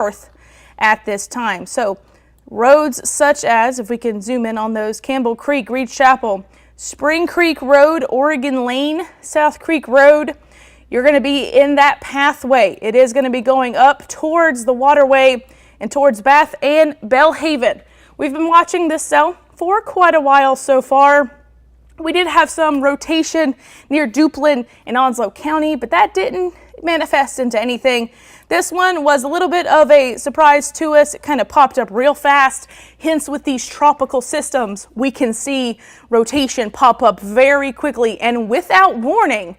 north at this time. So roads such as, if we can zoom in on those, Campbell Creek, Reed Chapel, Spring Creek Road, Oregon Lane, South Creek Road, you're going to be in that pathway. It is going to be going up towards the waterway and towards Bath and Belhaven. We've been watching this cell for quite a while so far. We did have some rotation near Duplin and Onslow County, but that didn't manifest into anything. This one was a little bit of a surprise to us. It kind of popped up real fast. Hence, with these tropical systems, we can see rotation pop up very quickly and without warning,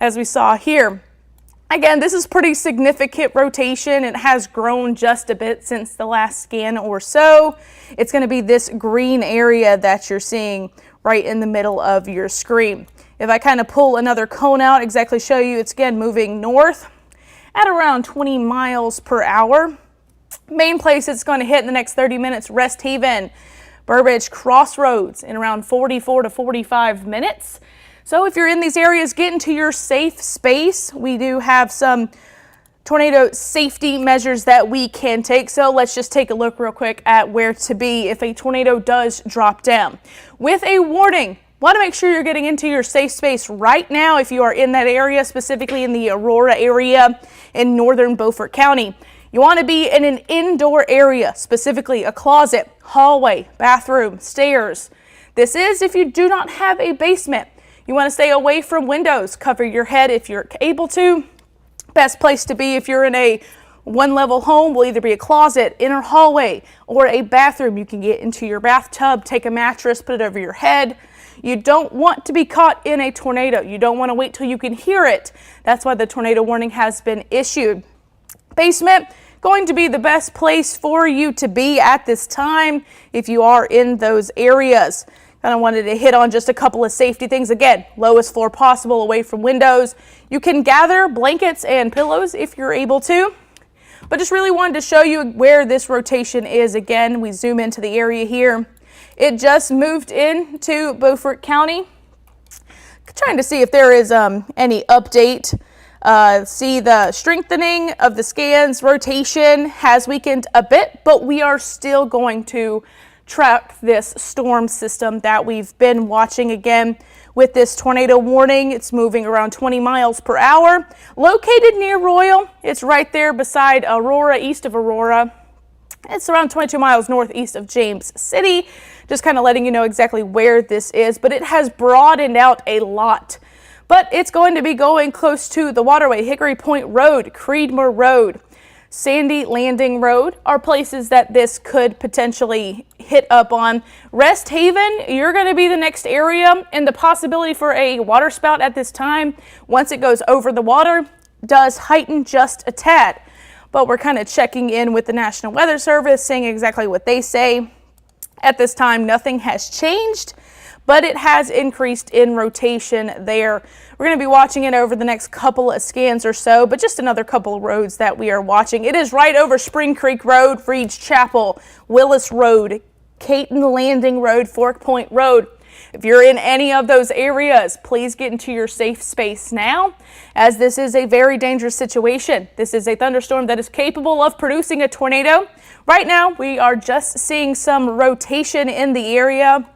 as we saw here. Again, this is pretty significant rotation. It has grown just a bit since the last scan or so. It's going to be this green area that you're seeing right in the middle of your screen. If I kind of pull another cone out, exactly show you, it's again moving north at around 20 miles per hour. Main place it's going to hit in the next 30 minutes, Rest Haven, Burbage Crossroads in around 44 to 45 minutes. So if you're in these areas, get into your safe space. We do have some tornado safety measures that we can take. So let's just take a look real quick at where to be if a tornado does drop down. With a warning, want to make sure you're getting into your safe space right now if you are in that area, specifically in the Aurora area in northern Beaufort County. You want to be in an indoor area, specifically a closet, hallway, bathroom, stairs. This is if you do not have a basement. You want to stay away from windows. Cover your head if you're able to. Best place to be if you're in a one-level home will either be a closet, inner hallway, or a bathroom. You can get into your bathtub, take a mattress, put it over your head. You don't want to be caught in a tornado. You don't want to wait till you can hear it. That's why the tornado warning has been issued. Basement, going to be the best place for you to be at this time if you are in those areas. Kind of wanted to hit on just a couple of safety things. Again, lowest floor possible, away from windows. You can gather blankets and pillows if you're able to. But just really wanted to show you where this rotation is. Again, we zoom into the area here. It just moved into Beaufort County. Trying to see if there is any update. See the strengthening of the scans. Rotation has weakened a bit, but we are still going to track this storm system that we've been watching. Again, with this tornado warning, it's moving around 20 miles per hour. Located near Royal, it's right there beside Aurora, east of Aurora. It's around 22 miles northeast of James City. Just kind of letting you know exactly where this is, but it has broadened out a lot. But it's going to be going close to the waterway. Hickory Point Road, Creedmoor Road, Sandy Landing Road are places that this could potentially hit up on. Rest Haven, you're going to be the next area, and the possibility for a water spout at this time, once it goes over the water, does heighten just a tad. But we're kind of checking in with the National Weather Service, seeing exactly what they say. At this time, nothing has changed, but it has increased in rotation there. We're going to be watching it over the next couple of scans or so, but just another couple of roads that we are watching. It is right over Spring Creek Road, Reed's Chapel, Willis Road, Caton Landing Road, Fork Point Road. If you're in any of those areas, please get into your safe space now, as this is a very dangerous situation. This is a thunderstorm that is capable of producing a tornado. Right now, we are just seeing some rotation in the area,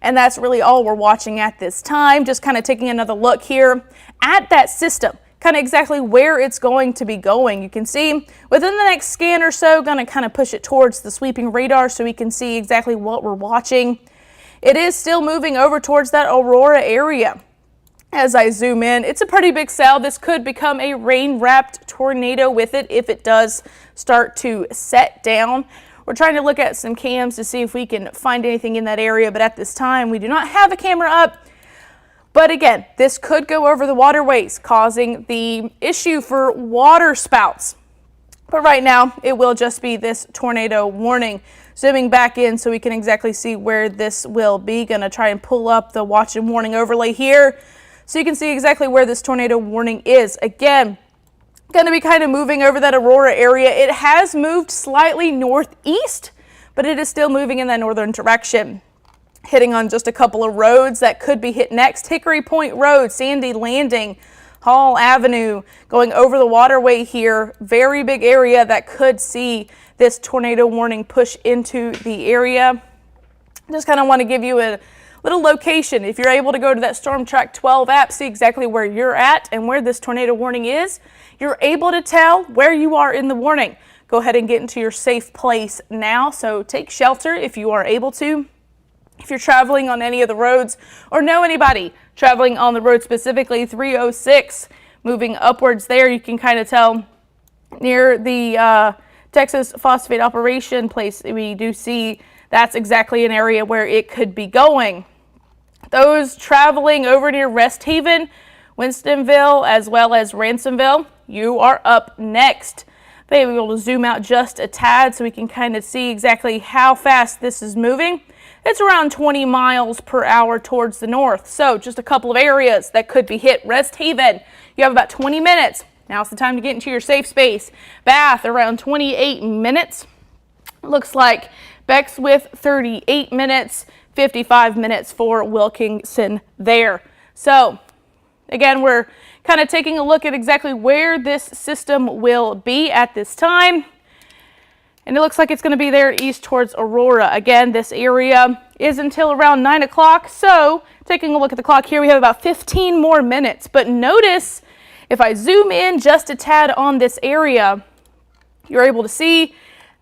and that's really all we're watching at this time. Just kind of taking another look here at that system, kind of exactly where it's going to be going. You can see within the next scan or so, going to kind of push it towards the sweeping radar so we can see exactly what we're watching. It is still moving over towards that Aurora area. As I zoom in, it's a pretty big cell. This could become a rain-wrapped tornado with it if it does start to set down. We're trying to look at some cams to see if we can find anything in that area, but at this time we do not have a camera up. But again, this could go over the waterways, causing the issue for water spouts. But right now, it will just be this tornado warning. Zooming back in so we can exactly see where this will be. Going to try and pull up the watch and warning overlay here so you can see exactly where this tornado warning is. Again, going to be kind of moving over that Aurora area. It has moved slightly northeast, but it is still moving in that northern direction. Hitting on just a couple of roads that could be hit next. Hickory Point Road, Sandy Landing, Hall Avenue, going over the waterway here, very big area that could see this tornado warning push into the area. Just kind of want to give you a little location. If you're able to go to that Storm Track 12 app, see exactly where you're at and where this tornado warning is, you're able to tell where you are in the warning. Go ahead and get into your safe place now. So take shelter if you are able to. If you're traveling on any of the roads or know anybody traveling on the road, specifically 306, moving upwards there, you can kind of tell near the Texas Phosphate Operation place, we do see that's exactly an area where it could be going. Those traveling over near Rest Haven, Winstonville, as well as Ransomville, you are up next. Maybe we'll zoom out just a tad so we can kind of see exactly how fast this is moving. It's around 20 miles per hour towards the north. So just a couple of areas that could be hit. Rest Haven, you have about 20 minutes. Now's the time to get into your safe space. Bath, around 28 minutes. Looks like Bexwith, 38 minutes, 55 minutes for Wilkinson there. So again, we're kind of taking a look at exactly where this system will be at this time. And it looks like it's going to be there east towards Aurora. Again, this area is until around 9 o'clock. So taking a look at the clock here, we have about 15 more minutes. But notice if I zoom in just a tad on this area, you're able to see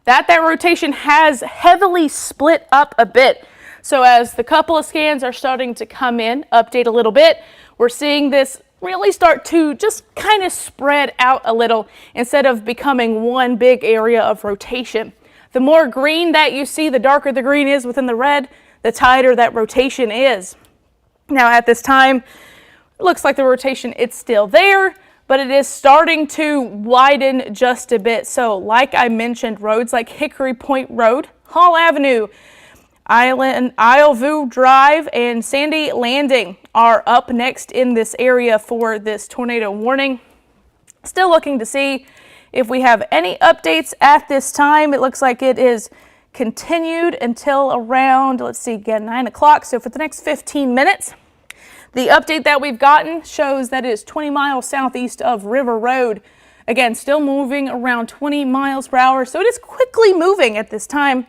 that rotation has heavily split up a bit. So as the couple of scans are starting to come in, update a little bit, we're seeing this really start to just kind of spread out a little instead of becoming one big area of rotation. The more green that you see, the darker the green is within the red, the tighter that rotation is. Now at this time, it looks like the rotation, it's still there, but it is starting to widen just a bit. So like I mentioned, roads like Hickory Point Road, Hall Avenue, Isle Drive, and Sandy Landing are up next in this area for this tornado warning. Still looking to see if we have any updates at this time. It looks like it is continued until around, let's see, again, 9 o'clock. So for the next 15 minutes, the update that we've gotten shows that it is 20 miles southeast of River Road. Again, still moving around 20 miles per hour. So it is quickly moving at this time.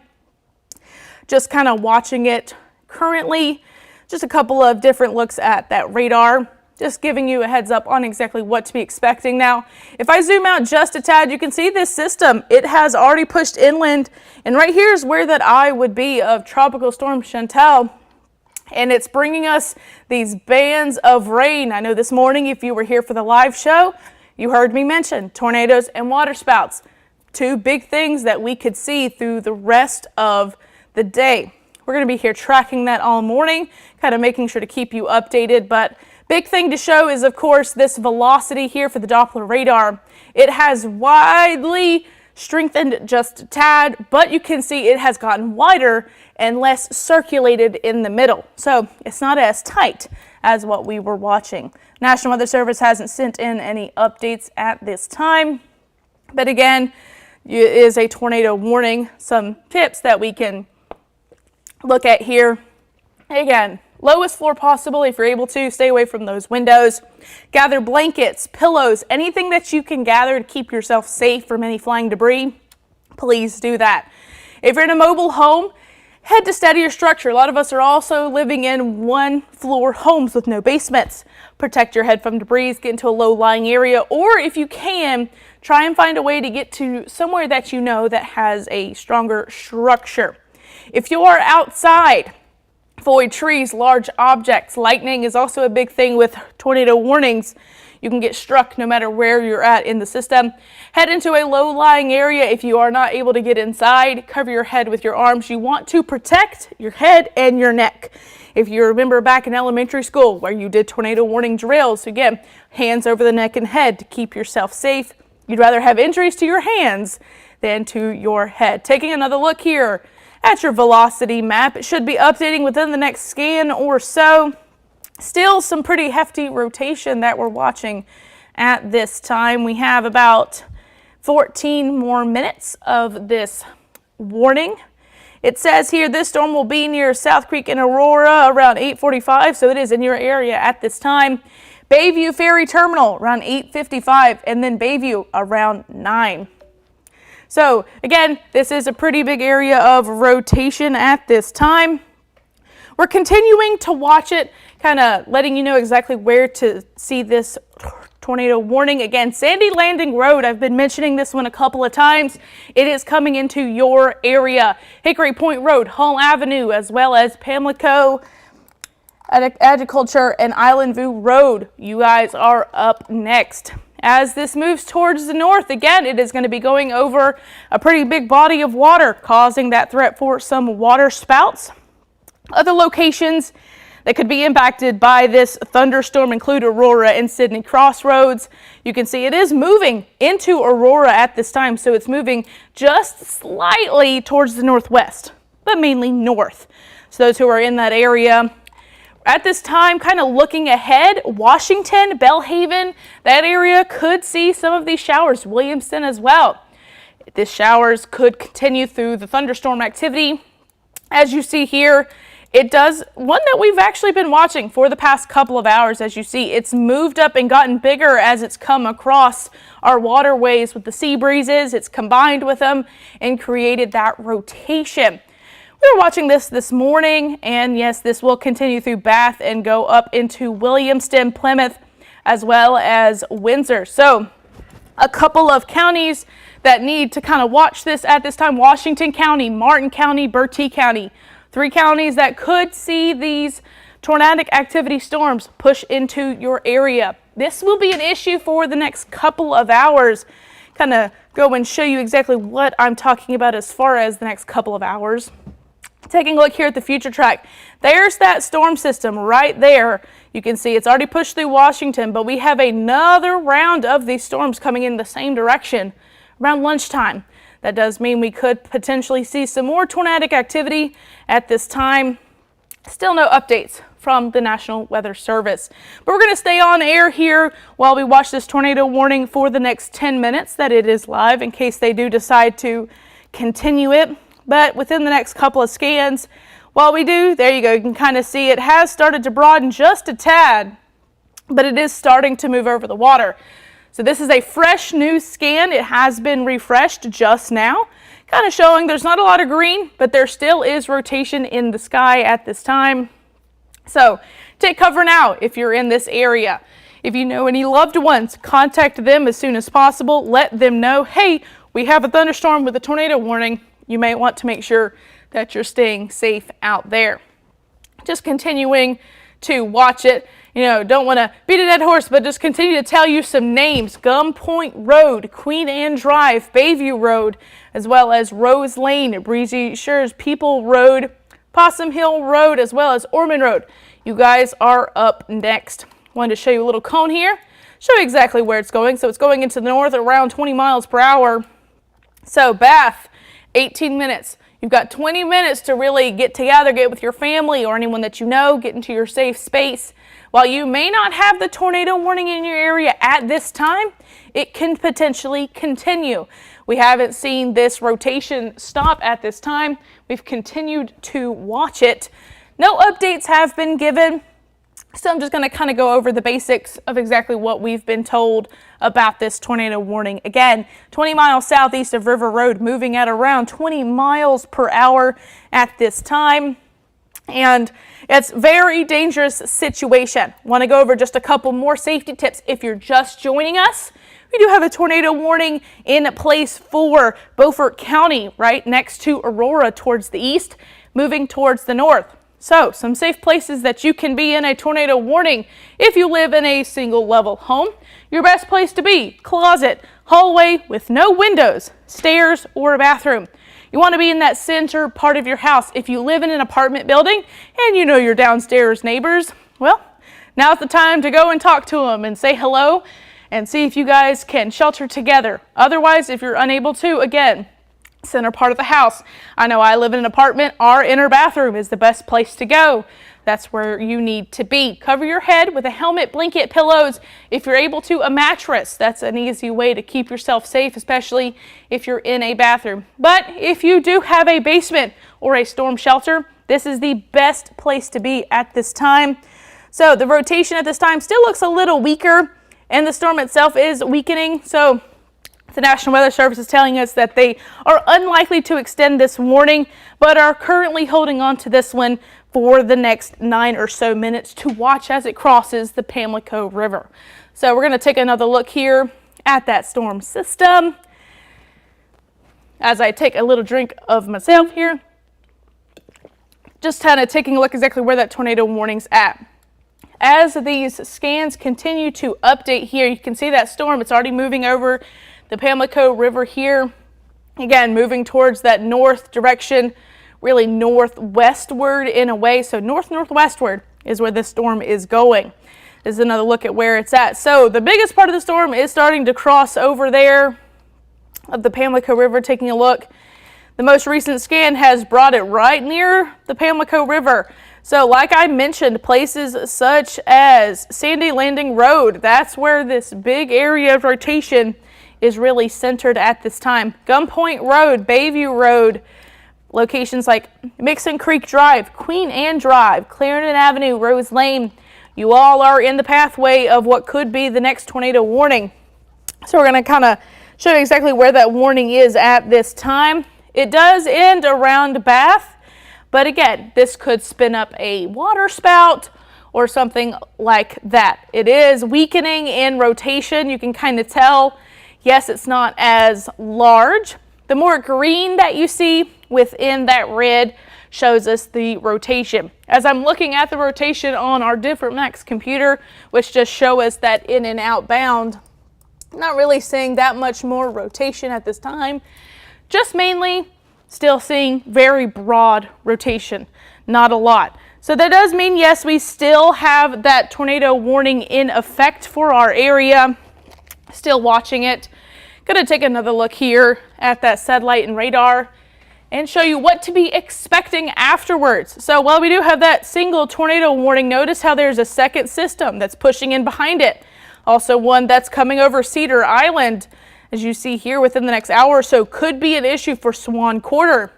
Just kind of watching it currently. Just a couple of different looks at that radar. Just giving you a heads up on exactly what to be expecting. Now, if I zoom out just a tad, you can see this system. It has already pushed inland. And right here is where that eye would be of Tropical Storm Chantal. And it's bringing us these bands of rain. I know this morning, if you were here for the live show, you heard me mention tornadoes and waterspouts. Two big things that we could see through the rest of the day. We're going to be here tracking that all morning, kind of making sure to keep you updated. But big thing to show is, of course, this velocity here for the Doppler radar. It has widely strengthened just a tad, but you can see it has gotten wider and less circulated in the middle. So it's not as tight as what we were watching. National Weather Service hasn't sent in any updates at this time. But again, it is a tornado warning. Some tips that we can look at here. Again, lowest floor possible. If you're able to, stay away from those windows. Gather blankets, pillows, anything that you can gather to keep yourself safe from any flying debris. Please do that. If you're in a mobile home, head to steadier structure. A lot of us are also living in one-floor homes with no basements. Protect your head from debris, get into a low-lying area, or if you can, try and find a way to get to somewhere that you know that has a stronger structure. If you are outside, avoid trees, large objects. Lightning is also a big thing with tornado warnings. You can get struck no matter where you're at in the system. Head into a low-lying area. If you are not able to get inside, cover your head with your arms. You want to protect your head and your neck. If you remember back in elementary school where you did tornado warning drills, again, hands over the neck and head to keep yourself safe. You'd rather have injuries to your hands than to your head. Taking another look here at your velocity map. It should be updating within the next scan or so. Still some pretty hefty rotation that we're watching at this time. We have about 14 more minutes of this warning. It says here this storm will be near South Creek and Aurora around 8:45, so it is in your area at this time. Bayview Ferry Terminal around 8:55, and then Bayview around 9. So again, this is a pretty big area of rotation at this time. We're continuing to watch it, kind of letting you know exactly where to see this tornado warning. Again, Sandy Landing Road, I've been mentioning this one a couple of times. It is coming into your area. Hickory Point Road, Hull Avenue, as well as Pamlico, Agriculture, and Island View Road. You guys are up next. As this moves towards the north, again, it is going to be going over a pretty big body of water, causing that threat for some water spouts. Other locations that could be impacted by this thunderstorm include Aurora and Sydney Crossroads. You can see it is moving into Aurora at this time, so it's moving just slightly towards the northwest, but mainly north. So those who are in that area at this time, kind of looking ahead, Washington, Belhaven, that area could see some of these showers. Williamston as well. These showers could continue through the thunderstorm activity. As you see here, it does, one that we've actually been watching for the past couple of hours. As you see, it's moved up and gotten bigger as it's come across our waterways with the sea breezes. It's combined with them and created that rotation. We were watching this morning, and yes, this will continue through Bath and go up into Williamston, Plymouth, as well as Windsor. So a couple of counties that need to kind of watch this at this time: Washington County, Martin County, Bertie County. 3 counties that could see these tornadic activity storms push into your area. This will be an issue for the next couple of hours. Kind of go and show you exactly what I'm talking about as far as the next couple of hours. Taking a look here at the future track, there's that storm system right there. You can see it's already pushed through Washington, but we have another round of these storms coming in the same direction around lunchtime. That does mean we could potentially see some more tornadic activity at this time. Still no updates from the National Weather Service. But we're going to stay on air here while we watch this tornado warning for the next 10 minutes that it is live, in case they do decide to continue it. But within the next couple of scans, while we do, there you go, you can kind of see it has started to broaden just a tad, but it is starting to move over the water. So this is a fresh new scan. It has been refreshed just now, kind of showing there's not a lot of green, but there still is rotation in the sky at this time. So take cover now if you're in this area. If you know any loved ones, contact them as soon as possible. Let them know, hey, we have a thunderstorm with a tornado warning. You may want to make sure that you're staying safe out there. Just continuing to watch it. You know, don't want to beat a dead horse, but just continue to tell you some names: Gum Point Road, Queen Anne Drive, Bayview Road, as well as Rose Lane, Breezy Shores, People Road, Possum Hill Road, as well as Ormond Road. You guys are up next. Wanted to show you a little cone here, show you exactly where it's going. So it's going into the north around 20 miles per hour. So Bath, 18 minutes. You've got 20 minutes to really get together, get with your family or anyone that you know, get into your safe space. While you may not have the tornado warning in your area at this time, it can potentially continue. We haven't seen this rotation stop at this time. We've continued to watch it. No updates have been given, so I'm just going to kind of go over the basics of exactly what we've been told about this tornado warning. Again, 20 miles southeast of River Road, moving at around 20 miles per hour at this time. And it's a very dangerous situation. Want to go over just a couple more safety tips if you're just joining us. We do have a tornado warning in place for Beaufort County, right next to Aurora towards the east, moving towards the north. So some safe places that you can be in a tornado warning if you live in a single level home. Your best place to be: closet, hallway with no windows, stairs, or a bathroom. You want to be in that center part of your house. If you live in an apartment building and you know your downstairs neighbors, well, now's the time to go and talk to them and say hello and see if you guys can shelter together. Otherwise, if you're unable to, again, center part of the house. I know I live in an apartment. Our inner bathroom is the best place to go. That's where you need to be. Cover your head with a helmet, blanket, pillows. If you're able to, a mattress. That's an easy way to keep yourself safe, especially if you're in a bathroom. But if you do have a basement or a storm shelter, this is the best place to be at this time. So the rotation at this time still looks a little weaker, and the storm itself is weakening. So the National Weather Service is telling us that they are unlikely to extend this warning, but are currently holding on to this one for the next 9 or so minutes to watch as it crosses the Pamlico River. So we're going to take another look here at that storm system as I take a little drink of myself here. Just kind of taking a look exactly where that tornado warning's at. As these scans continue to update here, you can see that storm, it's already moving over the Pamlico River here. Again, moving towards that north direction, really northwestward in a way. So northwestward is where this storm is going. This is another look at where it's at. So the biggest part of the storm is starting to cross over there of the Pamlico River. Taking a look, the most recent scan has brought it right near the Pamlico River. So like I mentioned, places such as Sandy Landing Road, that's where this big area of rotation is really centered at this time. Gunpoint Road, Bayview Road, locations like Mixon Creek Drive, Queen Anne Drive, Clarendon Avenue, Rose Lane, you all are in the pathway of what could be the next tornado warning. So we're going to kind of show you exactly where that warning is at this time. It does end around Bath, but again, this could spin up a water spout or something like that. It is weakening in rotation. You can kind of tell. Yes, it's not as large. The more green that you see within that red shows us the rotation. As I'm looking at the rotation on our different Max computer, which just show us that in and outbound, not really seeing that much more rotation at this time. Just mainly still seeing very broad rotation, not a lot. So that does mean, yes, we still have that tornado warning in effect for our area. Still watching it. Going to take another look here at that satellite and radar and show you what to be expecting afterwards. So while we do have that single tornado warning, notice how there's a second system that's pushing in behind it. Also one that's coming over Cedar Island, as you see here, within the next hour or so, could be an issue for Swan Quarter.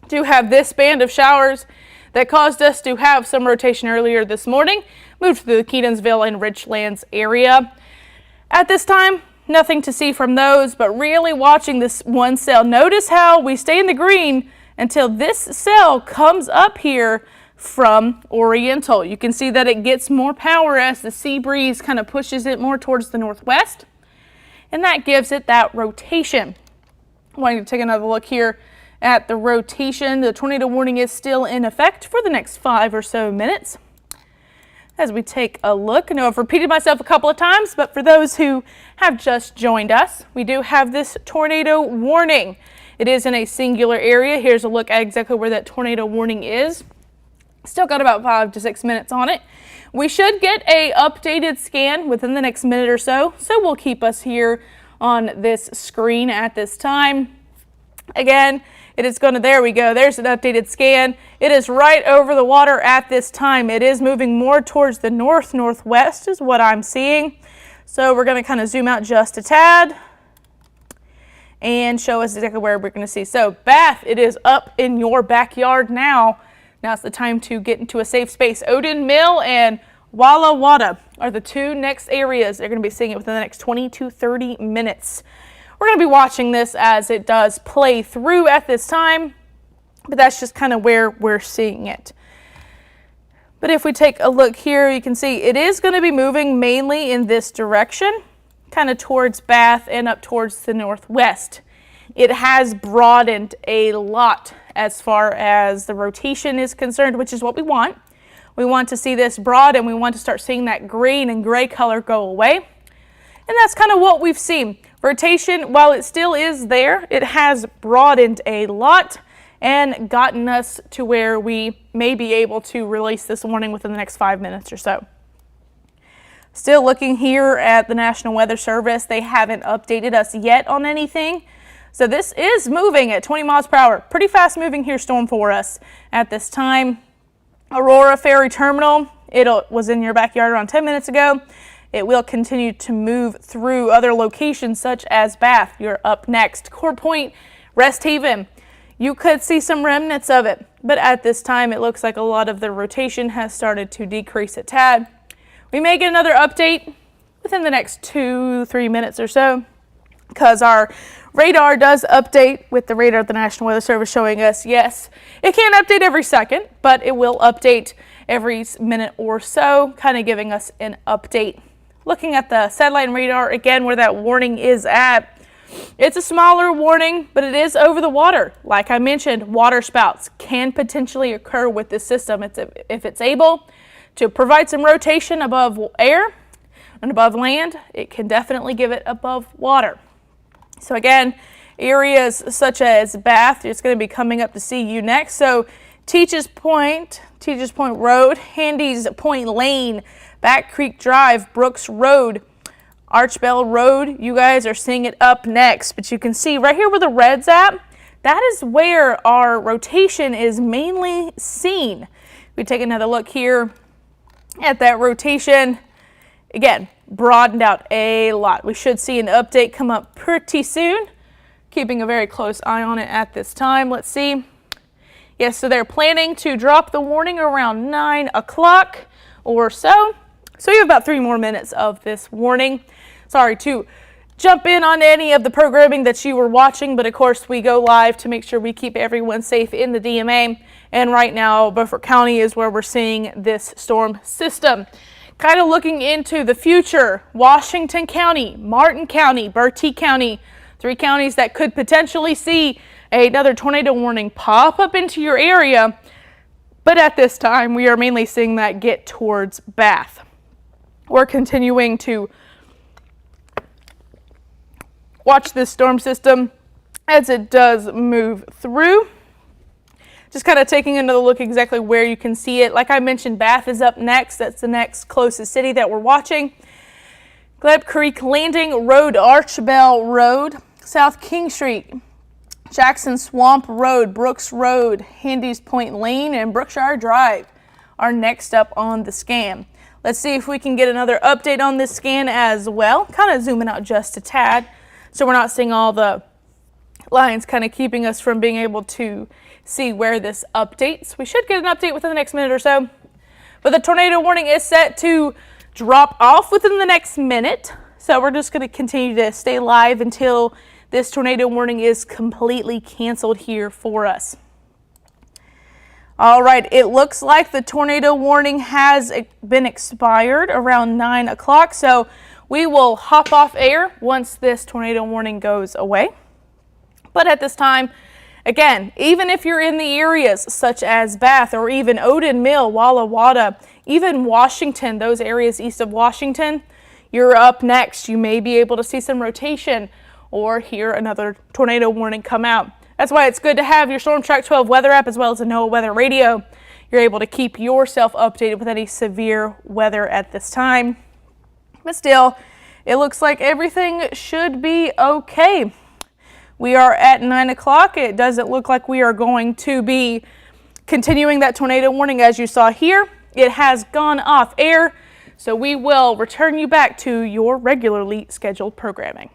Do have this band of showers that caused us to have some rotation earlier this morning, moved to the Keatonsville and Richlands area. At this time, nothing to see from those, but really watching this one cell. Notice how we stay in the green until this cell comes up here from Oriental. You can see that it gets more power as the sea breeze kind of pushes it more towards the northwest, and that gives it that rotation. I want you to take another look here at the rotation. The tornado warning is still in effect for the next 5 or so minutes. As we take a look, I know I've repeated myself a couple of times, but for those who have just joined us, we do have this tornado warning. It is in a singular area. Here's a look at exactly where that tornado warning is. Still got about 5 to 6 minutes on it. We should get a updated scan within the next minute or so, so we'll keep us here on this screen at this time. Again, it is going to, there we go, there's an updated scan. It is right over the water at this time. It is moving more towards the northwest is what I'm seeing. So we're going to kind of zoom out just a tad and show us exactly where we're going to see. So Bath, it is up in your backyard now. Now's the time to get into a safe space. Odin Mill and Walla Wada are the two next areas. They're going to be seeing it within the next 20 to 30 minutes. We're going to be watching this as it does play through at this time, but that's just kind of where we're seeing it. But if we take a look here, you can see it is going to be moving mainly in this direction, kind of towards Bath and up towards the northwest. It has broadened a lot as far as the rotation is concerned, which is what we want. We want to see this broad, and we want to start seeing that green and gray color go away. And that's kind of what we've seen. Rotation, while it still is there, it has broadened a lot and gotten us to where we may be able to release this warning within the next 5 minutes or so. Still looking here at the National Weather Service. They haven't updated us yet on anything. So this is moving at 20 miles per hour. Pretty fast moving here storm for us at this time. Aurora Ferry Terminal, it was in your backyard around 10 minutes ago. It will continue to move through other locations such as Bath. You're up next. Core Point, Rest Haven. you could see some remnants of it. But at this time, it looks like a lot of the rotation has started to decrease a tad. We may get another update within the next 2-3 minutes or so, because our radar does update with the radar of the National Weather Service showing us, yes, it can't update every second, but it will update every minute or so, kind of giving us an update. Looking at the satellite and radar, again, where that warning is at, it's a smaller warning, but it is over the water. Like I mentioned, water spouts can potentially occur with this system. If it's able to provide some rotation above air and above land, it can definitely give it above water. So again, areas such as Bath, it's going to be coming up to see you next. So Teachers Point Road, Handy's Point Lane, Back Creek Drive, Brooks Road, Archbell Road, you guys are seeing it up next. But you can see right here where the red's at, that is where our rotation is mainly seen. We take another look here at that rotation. Again, broadened out a lot. We should see an update come up pretty soon. Keeping a very close eye on it at this time. Let's see. Yes, so they're planning to drop the warning around 9 o'clock or so. So you have about 3 more minutes of this warning. Sorry to jump in on any of the programming that you were watching, but of course we go live to make sure we keep everyone safe in the DMA. And right now, Beaufort County is where we're seeing this storm system. Kind of looking into the future, Washington County, Martin County, Bertie County, 3 counties that could potentially see another tornado warning pop up into your area. But at this time, we are mainly seeing that get towards Bath. We're continuing to watch this storm system as it does move through. Just kind of taking another look exactly where you can see it. Like I mentioned, Bath is up next. That's the next closest city that we're watching. Gleb Creek Landing Road, Archbell Road, South King Street, Jackson Swamp Road, Brooks Road, Handy's Point Lane, and Brookshire Drive are next up on the scan. Let's see if we can get another update on this scan as well. Kind of zooming out just a tad, so we're not seeing all the lines kind of keeping us from being able to see where this updates. We should get an update within the next minute or so. But the tornado warning is set to drop off within the next minute. So we're just going to continue to stay live until this tornado warning is completely canceled here for us. All right, it looks like the tornado warning has been expired around 9 o'clock. So we will hop off air once this tornado warning goes away. But at this time, again, even if you're in the areas such as Bath or even Odin Mill, Walla Wada, even Washington, those areas east of Washington, you're up next. You may be able to see some rotation or hear another tornado warning come out. That's why it's good to have your Storm Track 12 weather app as well as a NOAA weather radio. You're able to keep yourself updated with any severe weather at this time. But still, it looks like everything should be okay. We are at 9 o'clock. It doesn't look like we are going to be continuing that tornado warning as you saw here. It has gone off air, so we will return you back to your regularly scheduled programming.